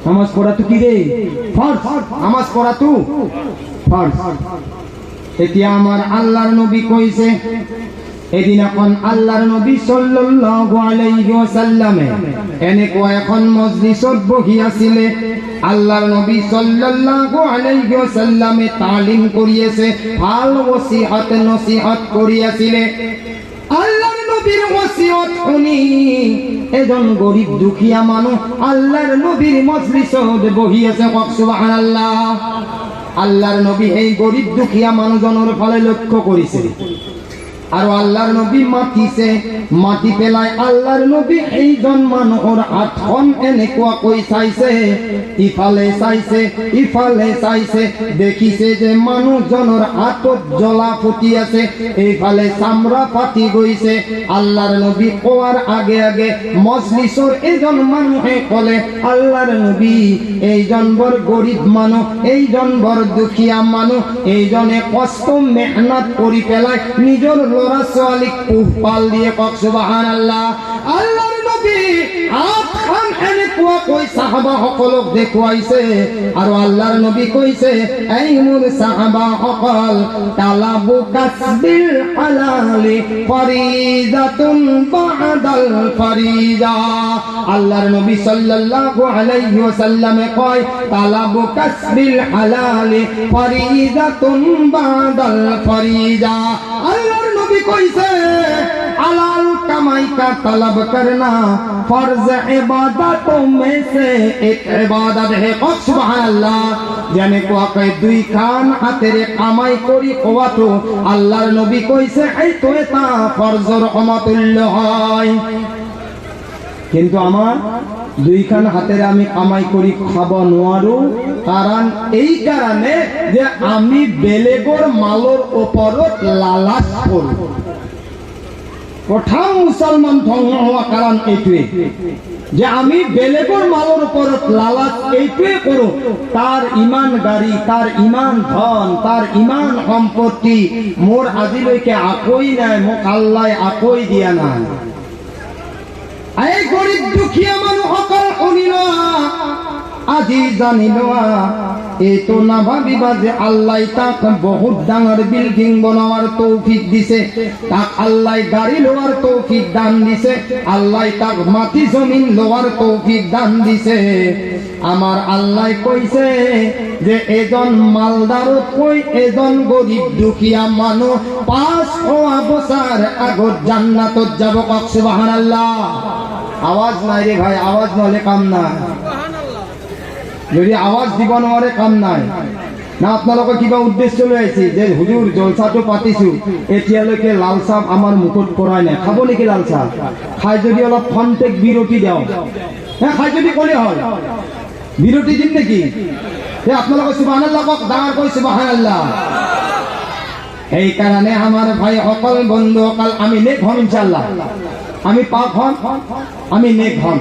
নামাজ পড়া তো কি রে ফরজ, নামাজ পড়া তো ফরজ। এতিয়া আমার আল্লাহর নবী কইছে, এদিন এখন আল্লাহর নবী সাল্লাল্লাহু আলাইহি ওয়াসাল্লামে এনেকুৱা এখন মজলিসত বহি আছিলে। আল্লাহর নবী সাল্লাল্লাহু আলাইহি ওয়াসাল্লামে তালিম করিয়েছে, ভাল ওসিয়ত নসিহত করিয়াছিলে। আল্লাহর নবীর ওসিয়ত শুনি এজন গরিব দুখিয়া মানুষ আল্লাহর নবীর মজলিসত বহি আছে। সুবহানাল্লাহ। আল্লাহর নবী এই গরিব দুখিয়া মানুষজনের ফালে লক্ষ্য করিছে আর আল্লাহর নবী মাতিছে। মাটি পেলাই আল্লাহর নবী এইজন মানুহৰ হাতখন এনেকুৱা কৈ চাইছে, ইফালে চাইছে ইফালে চাইছে, দেখিছে যে মানুহজনৰ হাতত জ্বলা ফুটি আছে, এইফালে চামৰা ফাটি গৈছে। আল্লাহৰ নবী কোৱাৰ আগে আগে মজলিসৰ এজন মানুহে ক'লে, আল্লাহৰ নবী এইজন বৰ গৰিব মানুহ, এইজন বৰ দুখীয়া মানুহ, এইজনে কষ্ট মেহনত কৰি পেলাই নিজৰ ল'ৰা ছোৱালীক পোহপাল দিয়ে। কক সুবহানাল্লাহ। আল্লাহৰ নবী হাতখন এনেকুৱা কৈ সাহাবা সকলক দেখুৱাইছে আৰু আল্লাহৰ নবী কৈছে, এই মোৰ সাহাবা সকল, তালাবু কাসবিল হালালি ফরিজাতুন বাদাল ফরিজা। আল্লাহর নবী সাল্লাল্লাহু আলাইহি ওয়াসাল্লামে কয়, তালাবু কাসবিল হালালি ফরিজাতুন বাদাল ফরিজা। আল্লাহর নবী কইছে, হালাল कमाई का तलब करना फर्ज इबादतों में से एक इबादत है। सुभान अल्लाह। जाने को कई दुई खान हातेरे कमाई करी कोवा तो আল্লাহর নবী কইছে এই তো এটা ফরজর অমতুল্য হয়, কিন্তু আমার দুইখান হাতের আমি কামাই করি খাব নোৱাৰো। কাৰণ এই কাৰণে যে আমি বেলেগৰ মালৰ ওপৰত লালাচ কৰি। প্ৰথম মুসলমান ধ্বংস হওয়া কাৰণ এইটোৱে যে আমি বেলেগৰ মালৰ ওপৰত লালাচ এইটোৱে কৰো। তার ইমান গাড়ী, তার ইমান ধন, তার ইমান সম্পত্তি মোর আজিলৈকে আকই নাই, মোক আল্লাহ আকই দিয়া নাই। এই গরিব দুখিয়া মানুহসকল শুনিল, আজি জানিল, এই তো না ভাবিবা যে আল্লাহ তাক বহুত ডাঙর বিল্ডিং বনাবার তৌফিক দিছে, তাক আল্লাহ গাড়ি লোৱাৰ তৌফিক দান দিছে, আল্লাহ তাক মাটি জমিন লোৱাৰ তৌফিক দান দিছে। আমার আল্লাহ কইছে যে এজন মালদারত কই এজন গরিব দুখিয়া মানুহ 500 বছর আগত জান্নাতত যাব। কক সুবহানাল্লাহ। আওয়াজ নাই রে ভাই, আওয়াজ নহলে কাম নাই। যদি আওয়াজ দিব নোৱাৰে কাম নাই না। আপোনালোকে কিবা উদ্দেশ্য লৈ আহিছে যে হুজুৰ জলসাটো পাতিছো, এতিয়ালৈকে লাল চাহ আমাৰ মুখত পৰাই নাই, খাব নেকি লাল চাহ? খাই যদি অলপ খন্তেক বিৰতি দিওঁ, খাই যদি ক'লে হ'ল বিৰতি দিম নেকি? আপোনালোকে সুবহানাল্লাহ কওক, ডাঙৰ কৈ সুবহানাল্লাহ। এই কাৰণে আমাৰ ভাই সকল বন্ধু সকল, আমি নেক হম ইনশাআল্লাহ, আমি পাক হম, আমি নেক হম।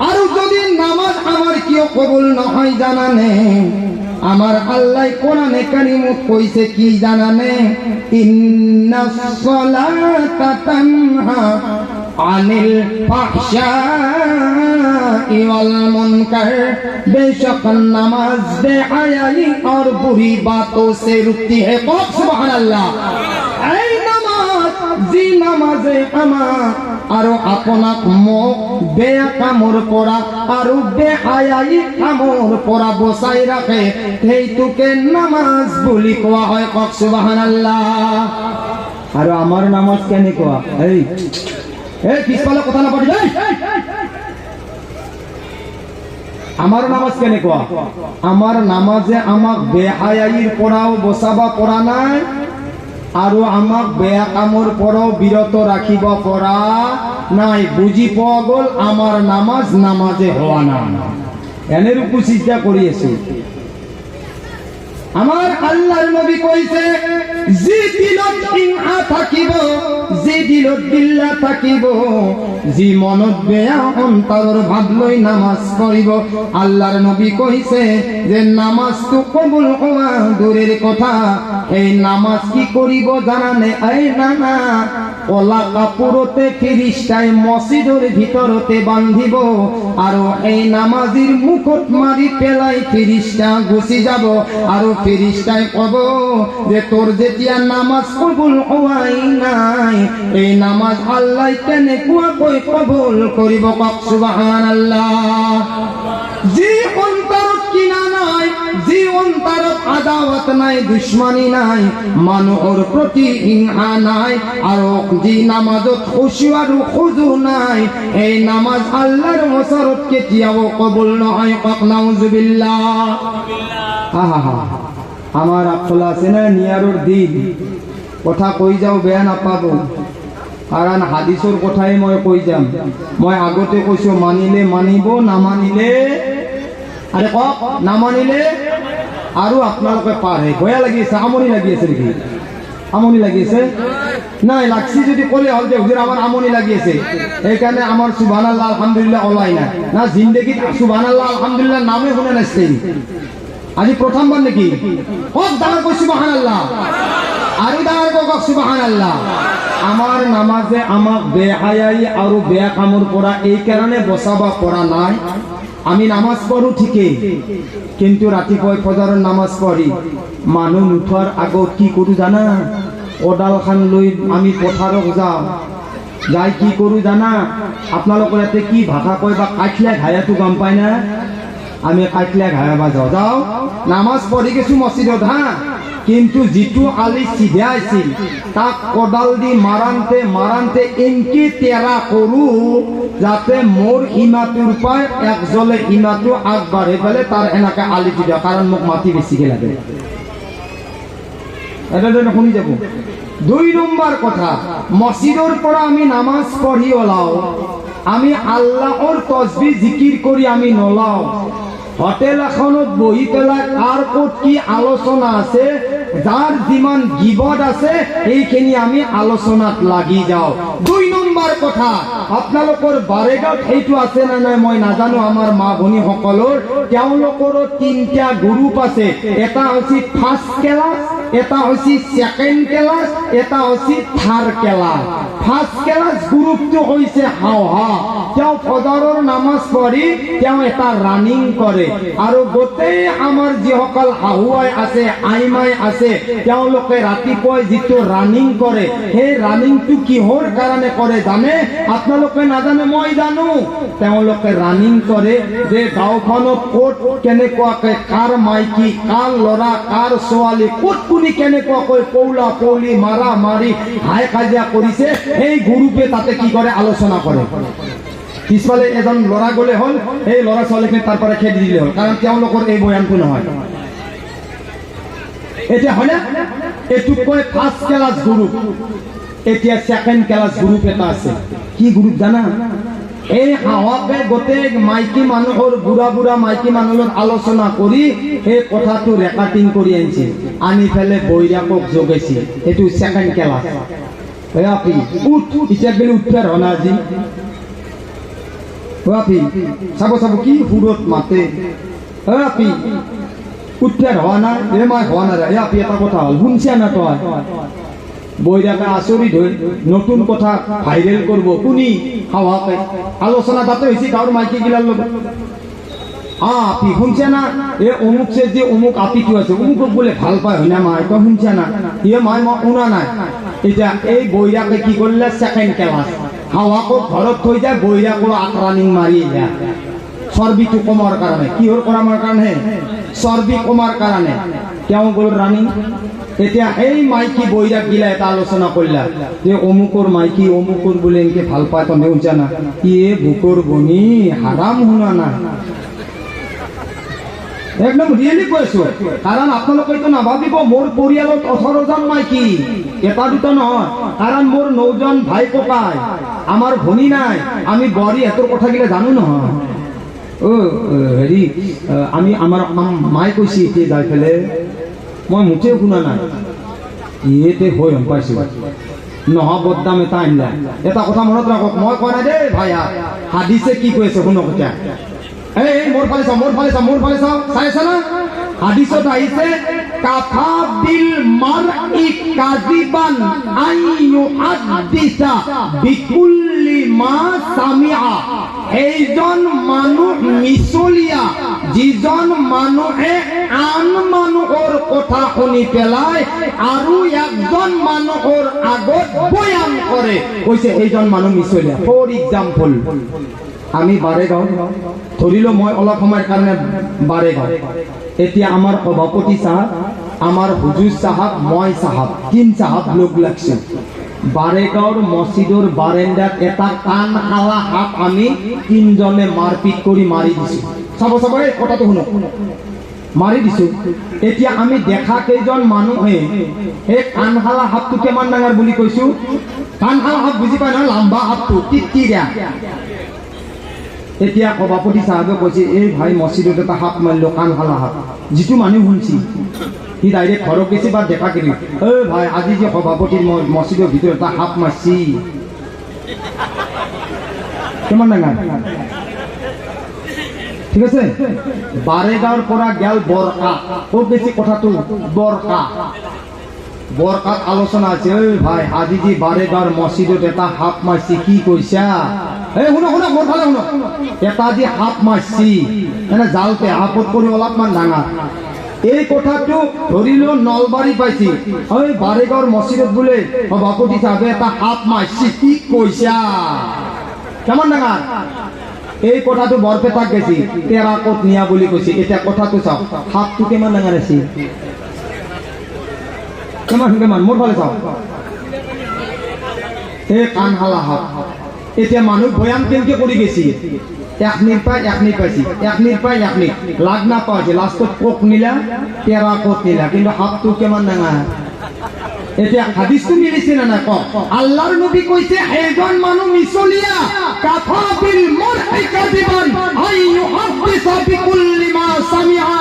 আর যদি নামাজ আমার কিয় কবুল নহয় জানানে, আমার আল্লাহ কোরআনে কারিমত কইছে কি জানানে, ইন্নাস সালাতা তানহা আনিল ফাহশাই ওয়াল মুনকার। बेशक नमाज बेहयाई और बुरी बातों से रुकती है। सुबहानअल्लाह। এই নামাজ জি নামাজে আমার আৰু আপোনাক মোক বেয়া কামৰ পৰা আৰু বেহায়াই কামৰ পৰা বচাই ৰাখে, সেইটোকে নামাজ বুলি কোৱা হয়। কক সুবহানাল্লাহ। আৰু আমাৰ নামাজ কেনেকুৱা? এই পিছফালে কথা নাপাতিব। আমাৰ নামাজ কেনেকুৱা? আমাৰ নামাজে আমাক বেহায়াইৰ পৰাও বচাব পৰা নাই আৰু আমাক বেয়া কামৰ পৰাও বিৰত ৰাখিব পৰা নাই। বুজি পোৱা গ'ল? আমাৰ নামাজ নামাজে হোৱা নাই। এনেৰূপো চিন্তা কৰি আছো। আমার আল্লাহর নবী কইছে, যে দিলত ইনহা থাকিব, যে দিলত বিল্লাহ থাকিব, যে মনত বেয়া অন্তৰৰ ভাব লৈ নামাজ পঢ়িব, আল্লাহৰ নবী কইছে যে নামাজটো কবুল হোৱা দূৰেৰ কথা, এই নামাজ কি কৰিব জানানে? এই না কলা কাপড়তে ফিৰিস্তায় মসজিদেৰ ভিতৰতে বান্ধিব আৰু এই নামাজিৰ মুকুট মাৰি পেলাই ফিৰিস্তা গুছি যাব আৰু ফিৰিস্তায় কব যে তোৰ যেতিয়া নামাজ কবুল হওয়াই নাই এই নামাজ আল্লাহ কেনেকুৱা কৈ কবুল কৰিব কক সুবহানাল্লাহ। যি অন্তৰত কিনা নাই, যি অন্তৰত আদাৱত নাই, দুশ্মনী নাই, মানুহৰ প্ৰতি হিংসা নাই, আৰু যি নামাজত খুশু আৰু খুজু নাই এই নামাজ আল্লাহৰ ওচৰত কেতিয়াও কবুল নহয় কক নাউজুবিল্লাহ। আহা আমার আফল আছে না নিয়ারোর দিন কথা কই যাও বেয়া নাপাব, কারণ হাদিসর কথাই মই কই যাম। মই আগতে কৈছো মানিলে মানিব, নামানিলে আরে কক নামানিলে আৰু আপোনালোকে পাৰে। ভয়া লাগি আছে, আমনি লাগি আছে নেকি? আমনি লাগি আছে নাই? লাগছি যদি কলে হল যে হুজুর আমার আমনি লাগি আছে, এইখানে আমার সুবহানাল্লাহ আলহামদুলিল্লাহ ওলাই না না জিন্দগিত সুবহানাল্লাহ আলহামদুলিল্লাহ নামে শুনে নাচছেন। আজি প্রথমবার নাকি? কক ডাঙর কই সুবহানাল্লাহ, আৰু ডাঙৰ কক সুবহানাল্লাহ। আমাৰ নামাজে আমাক বেহায়াই আৰু বেয়া কামৰ পৰা এই কাৰণে বচাবা পৰা নাই। আমি নামাজ পঢ়ো ঠিকই, কিন্তু ৰাতিপুৱা ফজৰৰ নামাজ পঢ়ি মানুহ নুঠোৱাৰ আগত কি কৰো জানা? কোদালখান লৈ আমি পথাৰত যাওঁ, যাই কি কৰো জানা? আপোনালোকৰ ইয়াতে কি ভাষা কয় বা কাঠলিয়া ঘায়াটো গম পাই না? আমি কাঠলিয়া ঘায়াবা যাওঁ নামাজ পঢ়ি গেছো মছজিদত হা, কিন্তু যিটো আলি চিধা আছিল তাক কোদাল দি মাৰান্তে মাৰান্তে এনকি তেৰা কৰো যাতে মোৰ ইমাটোৰ পাই একজলে ইমাটো আগবাঢ়ি পেলাই তাৰ এনেকে আলি দিওঁ, কাৰণ মোক মাটি বেছিকে লাগে। এটা শুনি যাব। ২ নম্বৰ কথা, মছজিদৰ পৰা আমি নামাজ পঢ়ি ওলাও, আমি আল্লাহৰ তসবিহ জিকিৰ কৰি আমি নলাও। হোটেল এখনত বহি পেলাই কাৰ ক'ত কি আলোচনা আছে, যাৰ যিমান গিবত আছে এইখিনি আমি আলোচনাত লাগি যাওঁ। ২ নম্বৰ কথা, আপোনালোকৰ বাৰেগাঁৱত সেইটো আছে না নাই মই নাজানো। আমাৰ মা ভনীসকলৰ তেওঁলোকৰো ৩টা গ্ৰুপ আছে। এটা হৈছে ফাৰ্ষ্ট ক্লাছ, এটা হৈছে সেকেন্ড ক্লাছ, এটা হৈছে থাৰ্ড ক্লাছ। ফাৰ্ষ্ট ক্লাছ গ্ৰুপটো হৈছে হাওহা, তেওঁ ফজৰৰ নামাজ পঢ়ি তেওঁ এটা ৰানিং কৰে, আৰু গোটেই আমাৰ যিসকল হাহুৱাই আছে, আইমাই আছে, তেওঁলোকে ৰাতিপুৱাই যিটো ৰানিং কৰে সেই ৰানিংটো কিহৰ কাৰণে কৰে জানে? আপোনালোকে নাজানে, মই জানো। তেওঁলোকে ৰানিং কৰে যে গাঁওখনত ক'ত কেনেকুৱাকে কাৰ মাইকী, কাৰ ল'ৰা, কাৰ ছোৱালী, ক'ত কোনি কেনেকুৱাকৈ পৌলা পৌলি মাৰা মাৰি হাই কাজিয়া কৰিছে, এই গ্ৰুপে তাতে কি কৰে? আলোচনা কৰে। পিছফালে এজন ল'ৰা গ'লে হ'ল, এই ল'ৰা ছোৱালীখিনি তাৰ পৰা খেদি দিলে হ'ল, কাৰণ তেওঁলোকৰ এই বয়ানটো নহয়। এতিয়া হয়নে? এইটোক কয় ফাৰ্ষ্ট ক্লাছ গ্ৰুপ। এতিয়া সেকেন্ড ক্লাছ গ্ৰুপ এটা আছে। কি গ্ৰুপ জানা? এই হাওয়াকে গোটেই মাইকী মানুহৰ বুঢ়া বুঢ়া মাইকী মানুহৰ আলোচনা কৰি সেই কথাটো ৰেকৰ্ডিং কৰি আনিছে, আনি পেলাই বৈৰাকক যোগাইছে। এইটো সেকেন্ড ক্লাছ। আপি উঠ, এতিয়া গেলি উঠে ৰনা আজি আপি চাব চাব কি সুৰত মাতে। আপি উঠে হোৱা নাই, এ মাই হোৱা নাই। আপি এটা কথা হ'ল, শুনছা না তই? বৈৰাকে আচৰিত হৈ নতুন কথা ভাইৰেল কৰিব। কোনি? হাওয়াকে আলোচনা তাতে হৈছে গাঁৱৰ মাইকী গিলাৰ লগত। আপি শুনছা না? এ অমুক সে যে অমুক আপিটো আছে, অমুকক বোলে ভাল পায় হয় না মাই? তই শুনছা না? ইয়ে মাই মই শুনা নাই। এতিয়া এই বৈরাকে কি কৰিলে? Second class. হাওয়াকো ঘৰত থৈ যায়, বৈৰাকো ৰানিং মাৰি যায় চৰ্বিটো কমাৰ কাৰণে। কিহৰ কমাৰ কাৰণে? চৰ্বি কমাৰ কাৰণে তেওঁ গ'ল ৰানিং। এতিয়া এই মাইকী বৈৰাক গিলা এটা আলোচনা কৰিলা যে অমুকৰ মাইকী অমুকৰ বোলে এনেকে ভাল পায়, তই শুনছা না? ইয়ে বুকৰ বনি হাৰাম শুনা না, একদম ৰিয়েলি কৈছো। কাৰণ আপোনালোকে তো নাভাবিব মোৰ পৰিয়ালত 18 জন মাইকী, এটা দুটা নহয়। কাৰণ মোৰ 9 জন ভাই ককাই, আমাৰ ভনী নাই। আমি বোৱাৰী এতৰ কথাগিলা জানো নহয়। হেৰি আমি আমাৰ মায়ে কৈছে এতিয়া যাই পেলাই, মই মুঠেও শুনা নাই। ইয়েতে হৈ গম পাইছো নহা বদনাম এটা আনিলা। এটা কথা মনত ৰাখক, মই কোৱা নাই দেই ভাইয়া, হাদিছে কি কৈছে শুনক। এতিয়া এই মোৰ ফালে চাও, মোৰ ফালে চাও, মোৰ ফালে চাও, চাই আছা না? হাদিছত আহিছে কাফা বিল মারই কাযিবান আইয়ু হাদিসা বিকুল্লি মা সামিআ। এইজন মানুহ মিছলীয়া যিজন মানুহে আন মানুহৰ কথা শুনি পেলাই আৰু একজন মানুহৰ আগত বয়ান কৰে, কৈছে এইজন মানুহ মিছলীয়া। ফৰ এক্সাম্পল, আমি বাৰেগাঁও ধৰিলো, মই অলপ সময়ৰ কাৰণে বাৰেগাঁও, এতিয়া আমাৰ সভাপতি চাহাব, আমাৰ হুজুৰ চাহাব, মই চাহাব, তিন চাহাব লোক লাগছে। বাৰেগাঁৱৰ মছজিদৰ বাৰেণ্ডাত এটা কাণ খালা সাপ আমি তিনজনে মাৰপিট কৰি মাৰি দিছো। চাব চাব, এই কথাটো শুনো, মাৰি দিছো। এতিয়া আমি দেখা কেইজন মানুহে এই কাণখালা সাপটো কিমান ডাঙৰ বুলি কৈছো, কাণখালা সাপ বুজি পাই নহয়, লাম্বা সাপটো টিটিৰা। এতিয়া সভাপতি চাহাবে কৈছে, এই ভাই মছজিদত এটা সাপ মাৰিলো, কাণখালা সাপ। যিটো মানুহ শুনছি সি ডাইৰেক্ট ঘৰত গেছি বা দেখা কৰি, ঐ ভাই আজি যে সভাপতিৰ মছজিদৰ ভিতৰত এটা সাপ মাৰছি, কিমান ডাঙৰ, ঠিক আছে। বাৰেগাঁৱৰ পৰা গেল বৰকা, খুব বেছি কথাটো বৰকা, বৰকাত আলোচনা আছে, ঐ ভাই আজি যে বাৰেগাঁৱৰ মছজিদত এটা সাপ মাৰছি, কি কৈছা? এই শুনো শুনো, মোৰ ফালে শুনো, এটা যে সাপ মাৰছি এনে জালতে সাপত কৰি অলপমান ডাঙৰ, এই কথাটো ধৰিলো নলবাৰী পাইছি, ঐ বাৰেগাঁৱৰ মছজিদত বোলে সভাপতি চাহাবে এটা সাপ মাৰছি, কি কৈছা? কেমন ডাঙৰ? এই কথাটো বৰপেটাক গেছি, টেৰাকত নিয়া বুলি কৈছে। এতিয়া কথাটো চাওক, সাপটো কিমান ডাঙৰ আছে, কিমান কিমান, মোৰ ফালে চাওক, এই কাণখালা সাপ। এতিয়া মানুহ বয়ান কেনেকে কৰি গেছি, একনিৰ পাই একনি পাইছি, একনিৰ পাই একনি লাগ নাপাইছে, লাষ্টত কোক নিলা, টেৰাকত নিলা, কিন্তু সাপটো কিমান ডাঙৰ? এতিয়া হাদিসটো মিলিছে না নাই কওক? আল্লাহৰ নবী কৈছে এজন মানুহ মিছলীয়া, কাফা বিল মারই কাযিবান আইয়ু হাদিসা বিকুল্লি মা সামিআ।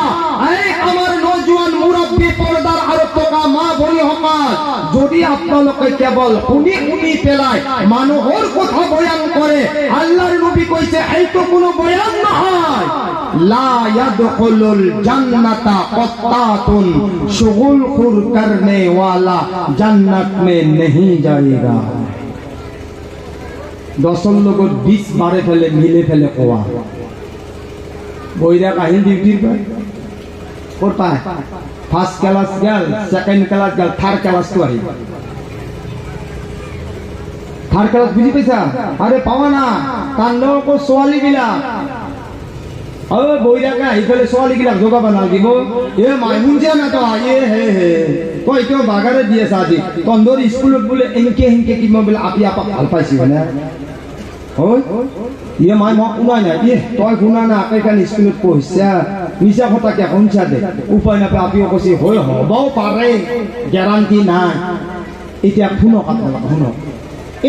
এই আমার নওজোয়ান মুরব্বী, পর্দার আরত থকা মা ভনী সকল, যদি আপোনালোকে কেৱল শুনি শুনি পেলাই মানুহৰ কথা বয়ান কৰে, আল্লাহৰ নবী কৈছে এইটো কোনো বয়ান নহয়। লা ইয়াদখুলুল জান্নাতা কত্তাতুন শুগুল খুর করনে ওয়ালা জান্নাত মে नहीं जाएगा। 10 লগত 20 বারে ফেলে মিলে ফেলে কোয়া বইরা কাহিল ডিউটির পর কোথায় ফার্স্ট ক্লাস গেল, সেকেন্ড ক্লাস গেল, থার্ড ক্লাস তো আই, থার্ড ক্লাস বুঝি পেছা? আরে পাওয়া না, কান্ড কো সোয়ালি গিলা ও বইরাকা ইফালে সোয়ালি গিলা যোগা বানাল দিব, এ মাইমুন যে না তো আয়ে হে হে কই তো বাগারে দিয়ে সাজি তন্দর স্কুলত বলে এনকে এনকে কি বলে আপি আপা ভাল পাইছি না ওই ইয়ে মাই ম উনাই না ই তই গুনা না আকাইকান স্কুলত পঢ়িছা, মিছা কথা কে শুনছা দে, উপায় না আপিও কইছি হয় হবাও পারে, গ্যারান্টি নাই। এতিয়া শুনো কথা শুনো,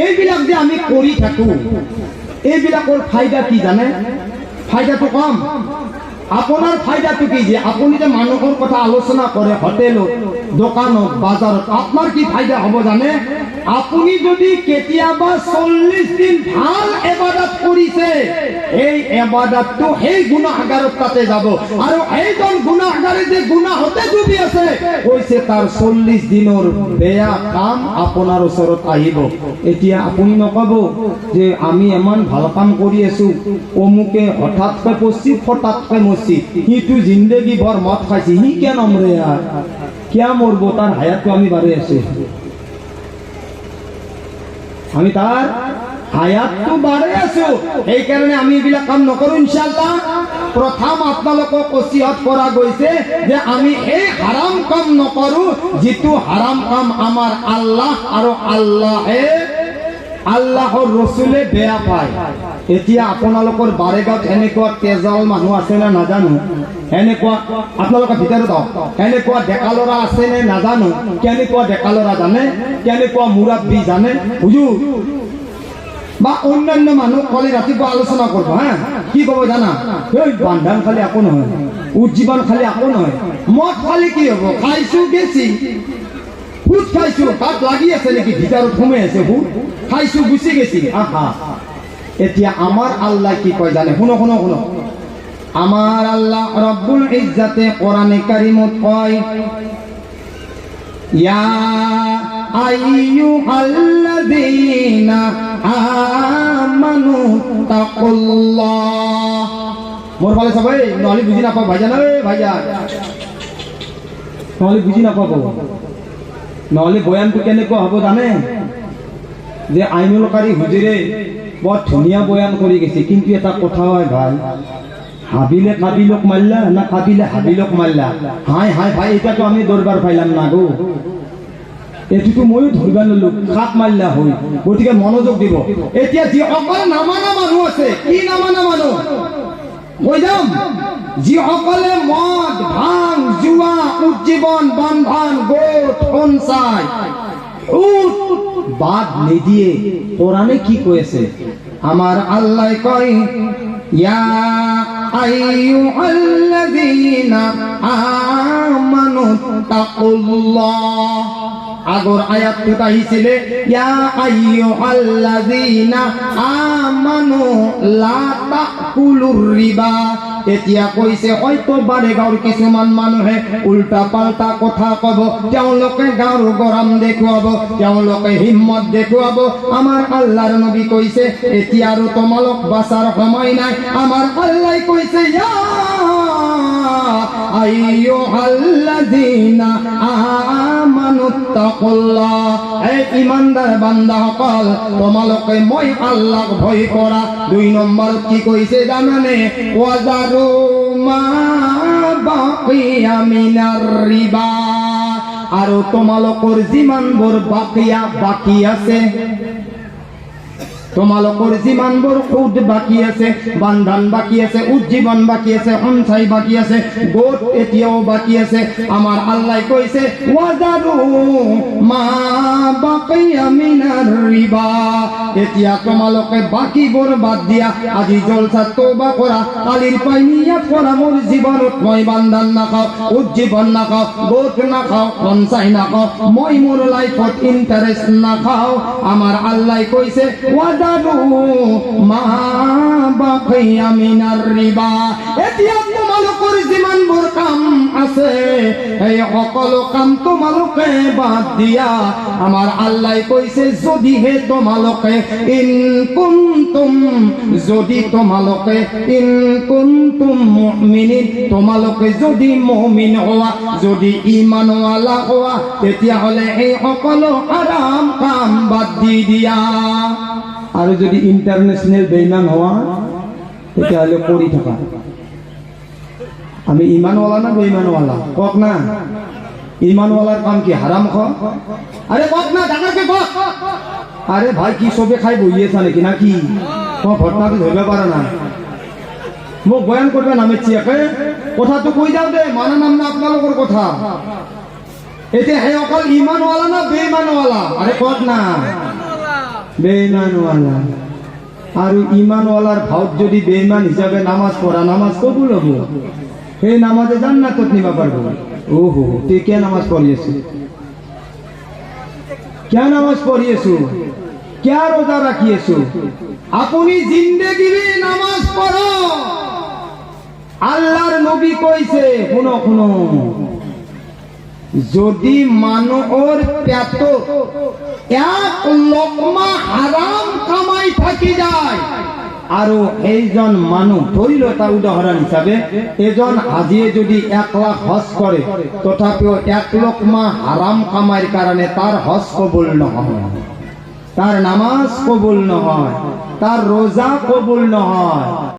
এইবিলাক যে আমি কৰি থাকো, এইবিলাকৰ ফায়দা কি জানে? ফায়দাটো কম। আপনার ফায়দাটো কি যে আপনি যে মানুষের কথা আলোচনা করে হোটেলত, দোকানত, বাজারত, আপনার কি ফায়দা হব জানে? আপনি যদি কেতিয়াবা 40 দিন ভাল এবাদত করিছে, এই এবাদতটো সেই গুনাহগারত তাতে যাব, আর এইজন গুনাহগারে যে গুনাহতে ডুবি আছে, কইছে তার 40 দিনের বেয়া কাম আপনার ওচৰত আহিব। এতিয়া আপনি নকব যে আমি এমন ভাল কাম কৰি আছো, অমুকে হঠাৎকে পড়ছি, ফটাৎকে মরছি, কিন্তু জিন্দগি ভর মদ খাইছি, হি কেন মরে আর কিয়া মরবো, তার হায়াতটো আমি বাড়ি আছে, আমি তার হায়াতটো বাড়ি আছো, এই কারণে আমি এইবিলাক কাম নকৰো ইনশাআল্লাহ। প্ৰথম আপোনালোকক ওসিয়ত কৰা গৈছে যে আমি এই হাৰাম কাম নকৰো, যিটো হাৰাম কাম আমাৰ আল্লাহ আৰু আল্লাহৰ ৰসুলে বেয়া পায়। এতিয়া আপোনালোকৰ বাৰেগাঁৱত এনেকুৱা তেজাল মানুহ আছে না নাজানো, এনেকুৱা আপোনালোকৰ ভিতৰত এনেকুৱা ডেকা ল'ৰা আছে নে নাজানো, কেনেকুৱা ডেকা ল'ৰা জানে, কেনেকুৱা মুৰব্বী জানে, হুজুৰ বা অন্যান্য মানুহ কলে ৰাতিপুৱা আলোচনা করবো, হ্যাঁ কি কব জানা? এই বান্ধান খালি আকো নহয়, উজ্জীবন খালি আকো নহয়, মদ খালি কি হব, খাইছো গেছি, ভূত খাইছো, তাত লাগি আছে নাকি, ভিতৰত সোমাই আছে ভূত, খাইছো গুচি গেছি, আহা। এতিয়া আমার আল্লাহ কি কয় জানে? শুনো শুনো শুনো, আমার আল্লাহ রব্বুল ইজ্জাতে কোরআনে কারীমত কয় ইয়া আইয়ুহাল্লাযীনা আমানু তাকুল্লাহ। মোর বলে সবাই নলি বুঝি না পাও ভাইজান, ভাইজান নলি বুঝি না পাবো, নহলে বয়ানটো কেনেকুৱা হ'ব জানে যে আইনুলকাৰী হুজুৰে বৰ ধুনীয়া বয়ান কৰি গৈছে, কিন্তু এটা কথা হয় ভাই, হাবিলে কাবিলক মারলা না কাবিলে হাবিলক মারলা? হাই হাই ভাই, এটাতো আমি দরবার পাইলাম না গো, এটুকু ময়ো ধরবা ললো, খাপ মারলা হই। গতিকে মনোযোগ দিব। এতিয়া যি অকল নামানা মানুহ আছে, কি নামানা মানুহ কৈ যাম, যিসকলে মদ ভাং জুৱা উজ্জীৱন বন্ধন গোট সঞ্চাই বাদ নিদিয়ে। কোরআনে কি কয়েছে? আমার আল্লাহ কয় ইয়া আইয়ুহাল্লাযীনা আমানু তাকুল্লাহ। আগর আয়াতটা আহিছিলে ইয়া আইয়ুহাল্লাযীনা আমানু লা তাকুলুর রিবা। এতিয়া কৈছে হয়তো বাৰে গাঁৱৰ কিছুমান মানুহে উল্টা পাল্টা কথা কব, তেওঁলোকে গাঁৱৰ গৰম দেখুৱাব, তেওঁলোকে হিম্মত দেখুৱাব। আমাৰ আল্লাহৰ নবী কৈছে এতিয়া আৰু তোমালোক বাঁচাৰ সময় নাই। আমাৰ আল্লাহ কৈছে ইয়া আইয়ুহাল্লাযীনা আমানু তাকুল্লাহ। এই ইমানদাৰ বান্দাসকল, তোমালোকে মই আল্লাহক ভয় কৰা। 2 নম্বৰত কি কৈছে জানানে? ওয়াজাৰু মা বাকিয়া মিনাৰ ৰিবা। আৰু তোমালোকৰ যিমানবোৰ বাকি আছে, তোমালোকৰ যিমানবোৰ সুদ বাকি আছে, বান্ধন বাকি আছে, উজ্জীৱন বাকি আছে, সঞ্চয় বাকি আছে, গোট এতিয়াও বাকি আছে। আমাৰ আল্লাহ কৈছে ওয়াজাৰু মা বাকিয়া মিনাৰ ৰিবা। এতিয়া তোমালোকে বাকিবোৰ বাদ দিয়া, আজি জলসা তওবা কৰা, কালিৰ পাই নিয়াত কৰা, মোৰ জীৱনত মই বান্ধন নাখাওঁ, উজ্জীৱন নাখাওঁ, গোট নাখাওঁ, সঞ্চয় নাখাওঁ, মই মোৰ লাইফত ইণ্টাৰেষ্ট নাখাওঁ। আমাৰ আল্লাহ কৈছে মা বাকিয়া মিনাৰ ৰিবা। এতিয়া তোমালোকৰ যিমানবোৰ কাম আছে, এই সকলো কাম তোমালোকে বাদ দিয়া। আমাৰ আল্লাহ কৈছে যদিহে তোমালোকে যদি তোমালোকে মুমিনিন, তোমালোকে যদি মুমিন হোৱা, যদি ঈমানৱালা হোৱা, তেতিয়াহ'লে এই সকলো আৰাম কাম বাদ দি দিয়া। আৰু যদি ইন্টাৰন্যাশনাল বেইমান হওয়া, তেতিয়াহ'লে কৰি থাকা। আমি ইমানওয়ালা না বেইমানওয়ালা? কক না। ইমানওয়ালার কাম কি হারাম খাওয়া? আরে কক না, ডাঙরকে কক। আরে ভাই কি সবে খাই বইয়েছা নাকি নাকি? তোমার ঘটনাকে ধরবে পারে না। মোক বয়ান করবে নামে চিয়াকে কথা তো কই যাও দে, মানা নাম না আপনালোকৰ কথা। এতিয়া হে অকল ইমানওয়ালা না বেইমানওয়ালা? আৰে কক না, বেঈমানওয়ালা। আৰু ইমানওয়ালাৰ ভাৱত যদি বেঈমান হিচাপে নামাজ পঢ়া, নামাজ কবুল হ'ব, সেই নামাজে জান্নাতত নিবা পারবো। ওহো, তুই কে নামাজ পড়ি আছো? কে নামাজ পড়ি আছো? কে রোজা রাখি আছো? আপনি জিন্দেগিরে নামাজ পড়ো। আল্লাহর নবী কইছে, শুনো শুনো, যদি মানুহৰ পেটত 1 লোকমা হাৰাম কামাই থাকি যায়, আৰু এইজন মানুহ ধৰিল এটা উদাহৰণ হিচাপে, এজন হাজিয়ে যদি 1 লাখ হজ কৰে, তথাপিও 1 লোকমা হাৰাম কামাইৰ কাৰণে তাৰ হজ কবুল নহয়, তাৰ নামাজ কবুল নহয়, তাৰ ৰোজা কবুল নহয়।